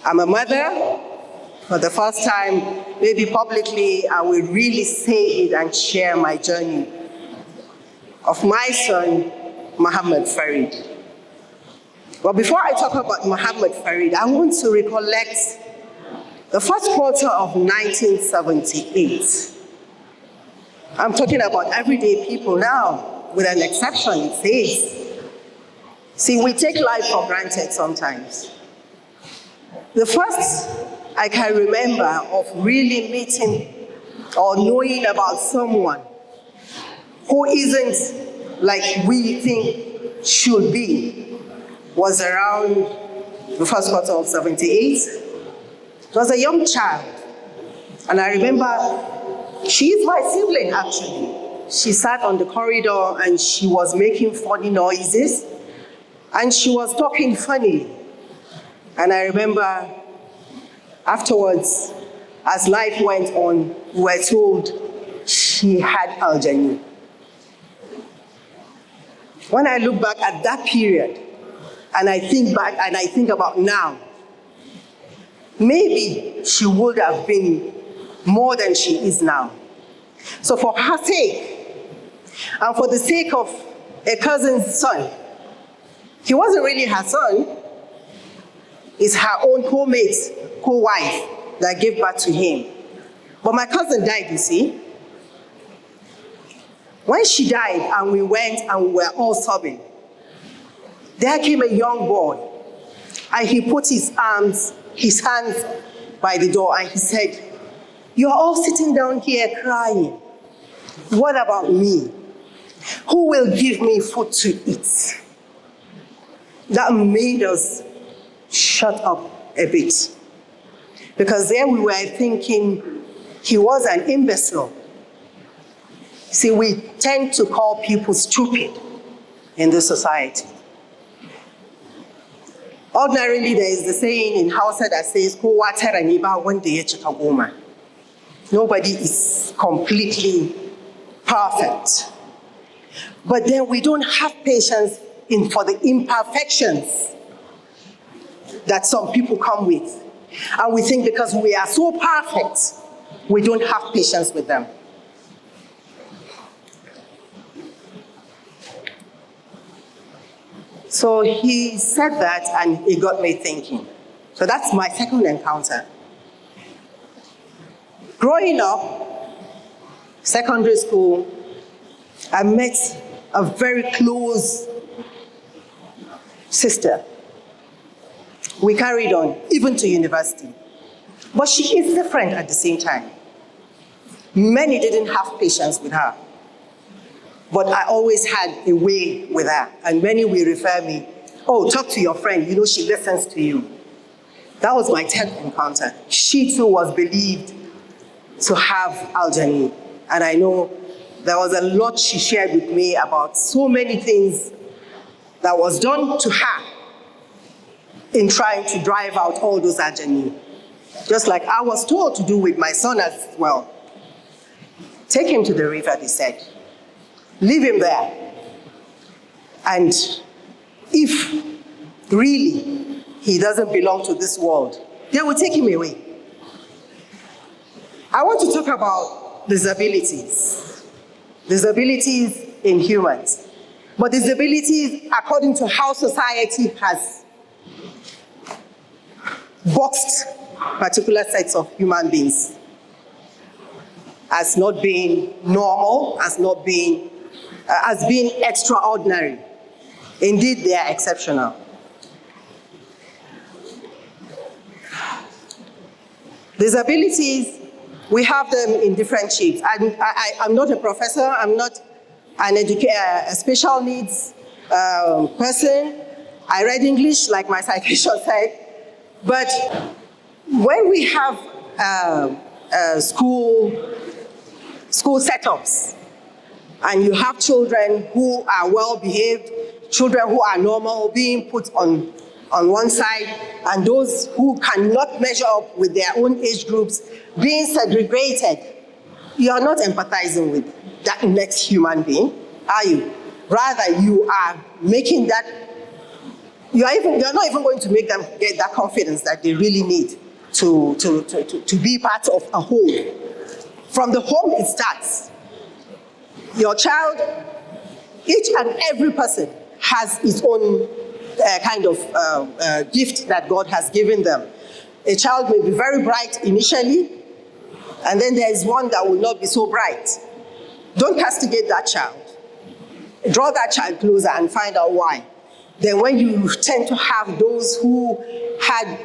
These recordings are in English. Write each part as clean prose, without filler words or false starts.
I'm a mother. For the first time, maybe publicly, I will really say it and share my journey of my son, Muhammad Farid. But before I talk about Muhammad Farid, I want to recollect the first quarter of 1978. I'm talking about everyday people now, with an exception, it says. See, we take life for granted sometimes. The first I can remember of really meeting or knowing about someone who isn't like we think should be was around the first quarter of 78. It was a young child. And I remember she is my sibling, actually. She sat on the corridor and she was making funny noises and she was talking funny. And I remember afterwards, as life went on, we were told she had Alzheimer's. When I look back at that period, and I think back and I think about now, maybe she would have been more than she is now. So for her sake, and for the sake of a cousin's son, he wasn't really her son, it's her own co-mate, co-wife that gave birth to him. But my cousin died, you see. When she died and we went and we were all sobbing, there came a young boy and he put his hands by the door and he said, "You're all sitting down here crying. What about me? Who will give me food to eat?" That made us shut up a bit. Because there we were thinking he was an imbecile. See, we tend to call people stupid in this society. Ordinarily, there is the saying in Hausa that says, nobody is completely perfect. But then we don't have patience for the imperfections that some people come with. And we think because we are so perfect, we don't have patience with them. So he said that and it got me thinking. So that's my second encounter. Growing up, secondary school, I met a very close sister. We carried on, even to university. But she is different at the same time. Many didn't have patience with her. But I always had a way with her. And many will refer me, "Oh, talk to your friend, you know she listens to you." That was my 10th encounter. She too was believed to have Alzheimer's. And I know there was a lot she shared with me about so many things that was done to her in trying to drive out all those Alzheimer's. Just like I was told to do with my son as well. Take him to the river, they said. Leave him there. And if really he doesn't belong to this world, they will take him away. I want to talk about disabilities. Disabilities in humans. But disabilities according to how society has boxed particular sets of human beings as not being normal, as being extraordinary. Indeed, they are exceptional. Disabilities, we have them in different shapes. I'm not a professor, I'm not a special needs person. I read English, like my citation said. But when we have school setups, and you have children who are well-behaved, children who are normal being put on one side, and those who cannot measure up with their own age groups being segregated, you are not empathizing with. that next human being, are you? Rather, you are making that, you're not even going to make them get that confidence that they really need to be part of a whole. From the home it starts. Your child, each and every person has its own kind of gift that God has given them. A child may be very bright initially, and then there is one that will not be so bright. Don't castigate that child. Draw that child closer and find out why. Then when you tend to have those who had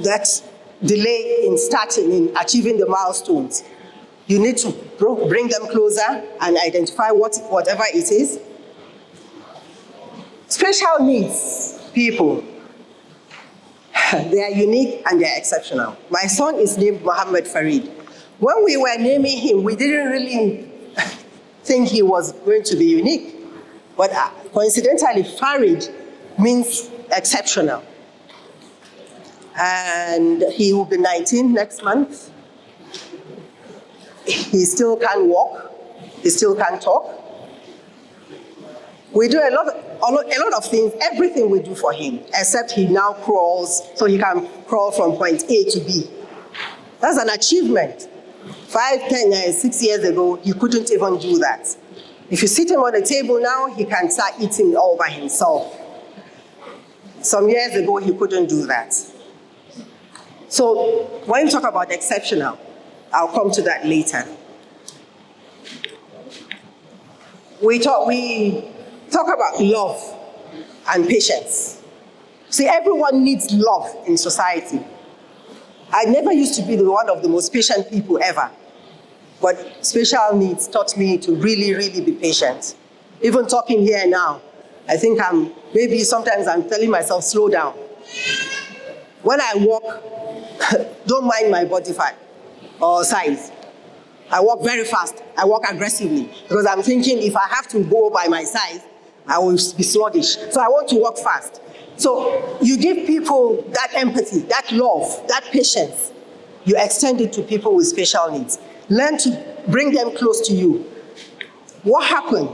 that delay in starting, in achieving the milestones, you need to bring them closer and identify whatever it is. Special needs people, they are unique and they are exceptional. My son is named Muhammad Farid. When we were naming him, we didn't really think he was going to be unique. But coincidentally, Farid means exceptional. And he will be 19 next month. He still can't walk. He still can't talk. We do a lot of things, everything we do for him, except he now crawls, so he can crawl from point A to B. That's an achievement. 5, 10, 6 years ago, he couldn't even do that. If you sit him on the table now, he can start eating all by himself. Some years ago, he couldn't do that. So when you talk about exceptional, I'll come to that later. We talk about love and patience. See, everyone needs love in society. I never used to be one of the most patient people ever. But special needs taught me to really, really be patient. Even talking here now, I think sometimes I'm telling myself, slow down. When I walk, don't mind my body fat or size. I walk very fast. I walk aggressively because I'm thinking if I have to go by my size, I will be sluggish. So I want to walk fast. So you give people that empathy, that love, that patience. You extend it to people with special needs. Learn to bring them close to you. What happened?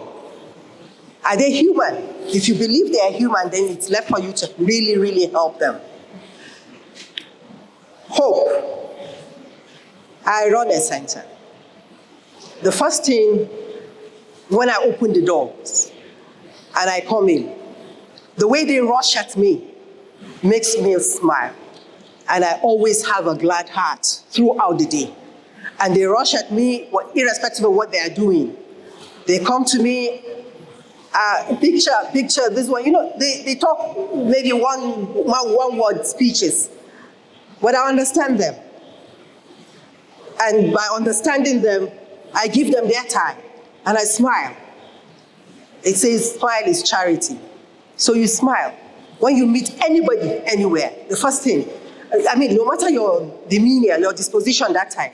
Are they human? If you believe they are human, then it's left for you to really, really help them. Hope. I run a center. The first thing, when I open the doors and I come in, the way they rush at me makes me smile. And I always have a glad heart throughout the day. And they rush at me irrespective of what they are doing. They come to me, picture, this one. They talk maybe one word speeches, but I understand them. And by understanding them, I give them their time and I smile. It says smile is charity. So you smile. When you meet anybody, anywhere, the first thing, no matter your demeanor, your disposition that time,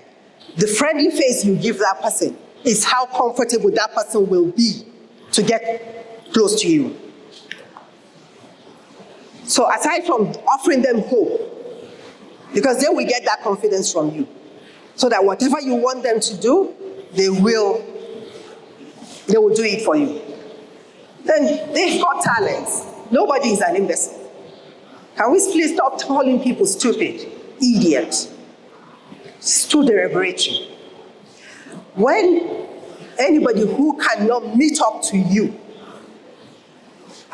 the friendly face you give that person is how comfortable that person will be to get close to you. So aside from offering them hope, because they will get that confidence from you, so that whatever you want them to do, they will do it for you. Then they've got talents. Nobody is an imbecile. Can we please stop calling people stupid, idiot? It's too deliberatory. When anybody who cannot meet up to you,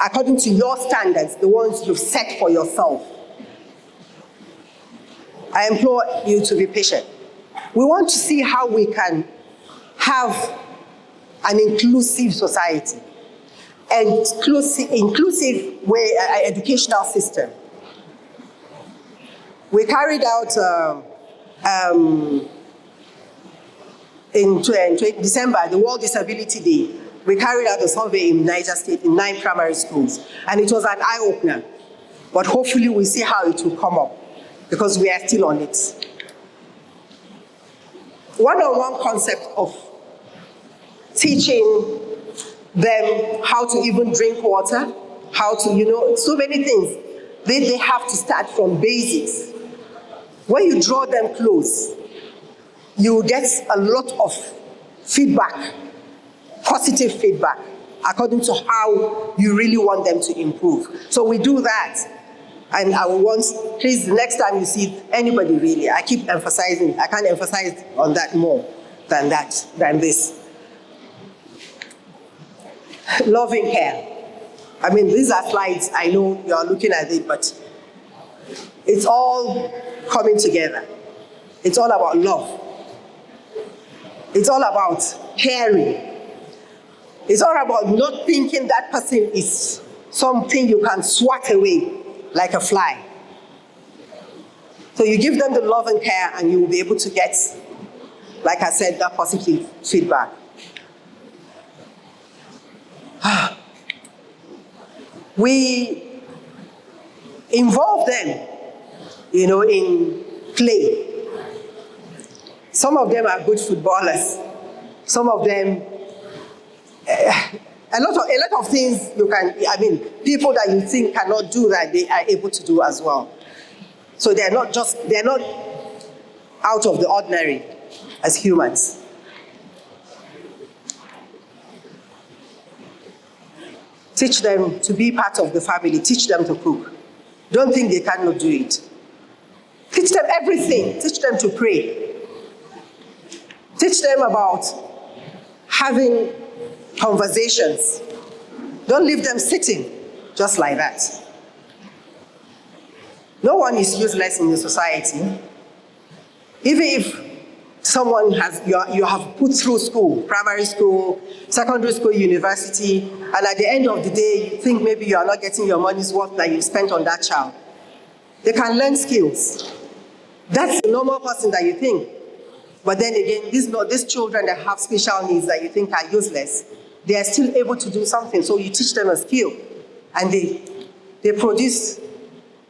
according to your standards, the ones you've set for yourself, I implore you to be patient. We want to see how we can have an inclusive society, an inclusive educational system. We carried out in December, the World Disability Day, we carried out a survey in Niger State in 9 primary schools, and it was an eye-opener. But hopefully we'll see how it will come up, because we are still on it. One-on-one concept of teaching them how to even drink water, how to, so many things. They have to start from basics. When you draw them close, you get a lot of feedback positive feedback according to how you really want them to improve. So we do that. And I will want, please, the next time you see anybody really, I keep emphasizing, I can't emphasize on that more than this. Loving care. I mean, these are slides, I know you're looking at it, but it's all coming together. It's all about love. It's all about caring. It's all about not thinking that person is something you can swat away like a fly. So you give them the love and care and you will be able to get, like I said, that positive feedback. We involve them, in play. Some of them are good footballers. Some of them, a lot of things people that you think cannot do that, they are able to do as well. So they're not out of the ordinary as humans. Teach them to be part of the family. Teach them to cook. Don't think they cannot do it. Teach them everything. Teach them to pray. Teach them about having conversations. Don't leave them sitting just like that. No one is useless in the society. Even if someone you have put through school, primary school, secondary school, university, and at the end of the day, you think maybe you are not getting your money's worth that you spent on that child. They can learn skills. That's the normal person that you think. But then again, these children that have special needs that you think are useless, they are still able to do something. So you teach them a skill, and they produce.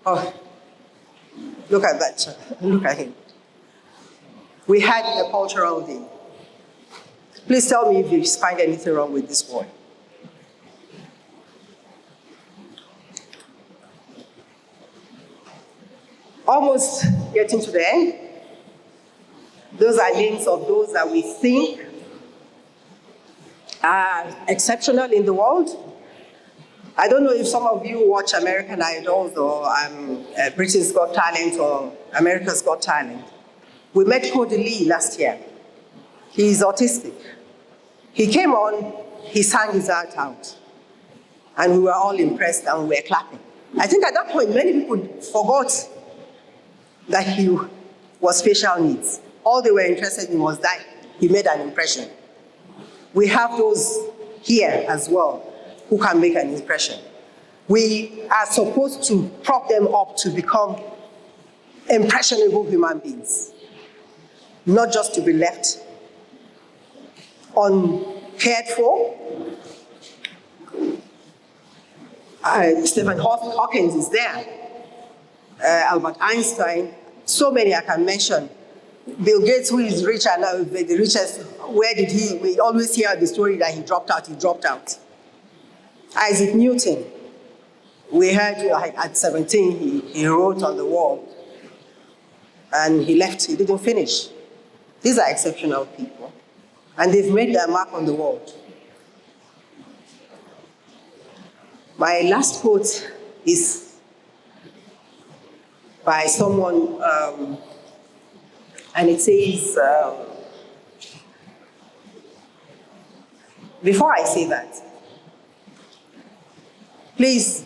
Oh, look at that child. Look at him. We had a cultural day. Please tell me if you find anything wrong with this boy. Almost getting to the end. Those are names of those that we think are exceptional in the world. I don't know if some of you watch American Idol or Britain's Got Talent or America's Got Talent. We met Cody Lee last year. He's autistic. He came on, he sang his heart out. And we were all impressed and we were clapping. I think at that point, many people forgot that he was special needs. All they were interested in was that he made an impression. We have those here as well who can make an impression. We are supposed to prop them up to become impressionable human beings, not just to be left uncared for. Stephen Hawking is there, Albert Einstein, so many I can mention. Bill Gates, who is richer now, the richest, we always hear the story that he dropped out. Isaac Newton, we heard at 17, he wrote on the wall, and he left, he didn't finish. These are exceptional people, and they've made their mark on the world. My last quote is by someone, and it says, before I say that, please,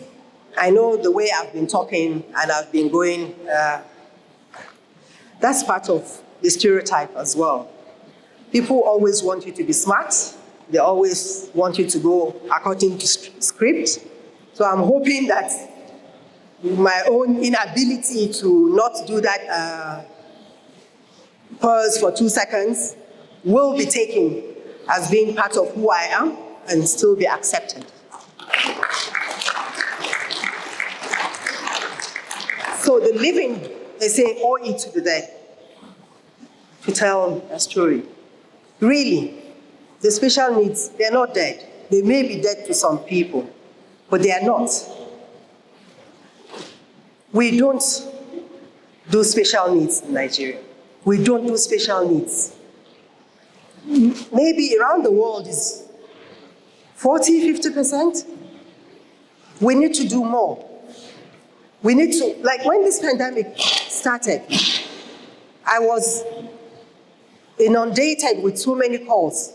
I know the way I've been talking and I've been going, that's part of the stereotype as well. People always want you to be smart. They always want you to go according to script. So I'm hoping that my own inability to not do that pause for 2 seconds will be taken as being part of who I am and still be accepted. So the living, they say, owe it to the dead to tell a story. Really, the special needs, they're not dead. They may be dead to some people, but they are not. We don't do special needs in Nigeria. We don't do special needs. Maybe around the world 40, 50%. We need to do more. We need to, like when this pandemic started, I was inundated with so many calls,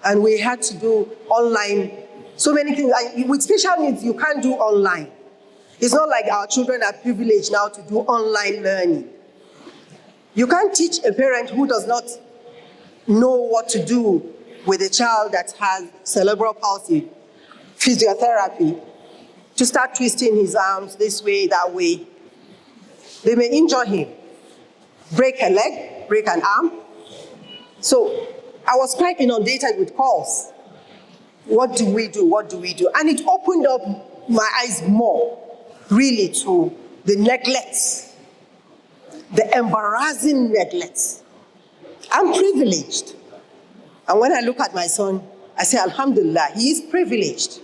and we had to do online, so many things. Like with special needs, you can't do online. It's not like our children are privileged now to do online learning. You can't teach a parent who does not know what to do with a child that has cerebral palsy, physiotherapy, to start twisting his arms this way, that way. They may injure him, break a leg, break an arm. So I was quite inundated with calls. What do we do? What do we do? And it opened up my eyes more, really, to the neglect, the embarrassing neglect. I'm privileged. And when I look at my son, I say, Alhamdulillah, he is privileged.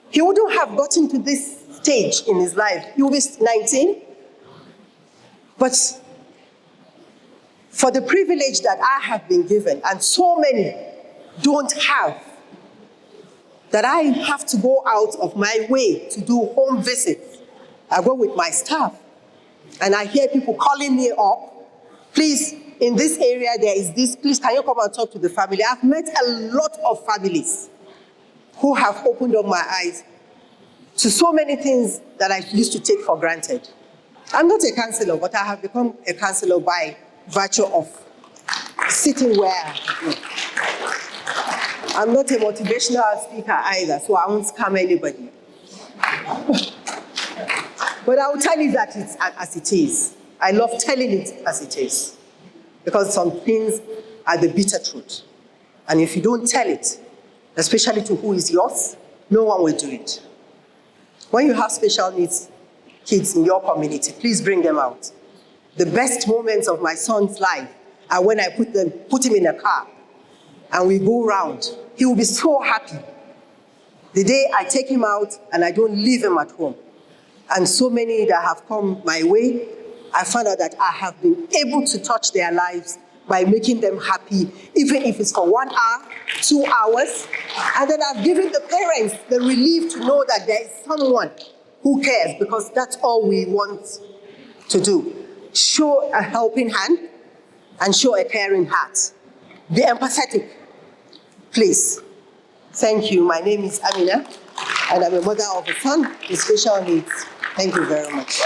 He wouldn't have gotten to this stage in his life. He will be 19. But for the privilege that I have been given, and so many don't have, that I have to go out of my way to do home visits. I go with my staff, and I hear people calling me up, please, in this area there is this, please can you come and talk to the family? I've met a lot of families who have opened up my eyes to so many things that I used to take for granted. I'm not a counselor, but I have become a counselor by virtue of sitting where I am. I'm not a motivational speaker either, so I won't scam anybody. But I will tell you that it's as it is. I love telling it as it is, because some things are the bitter truth. And if you don't tell it, especially to who is yours, no one will do it. When you have special needs kids in your community, please bring them out. The best moments of my son's life are when I put him in a car and we go around. He will be so happy. The day I take him out and I don't leave him at home. And so many that have come my way, I found out that I have been able to touch their lives by making them happy, even if it's for 1 hour, 2 hours. And then I've given the parents the relief to know that there is someone who cares, because that's all we want to do. Show a helping hand and show a caring heart. Be empathetic, please. Thank you. My name is Aminat, and I'm a mother of a son with special needs. Thank you very much.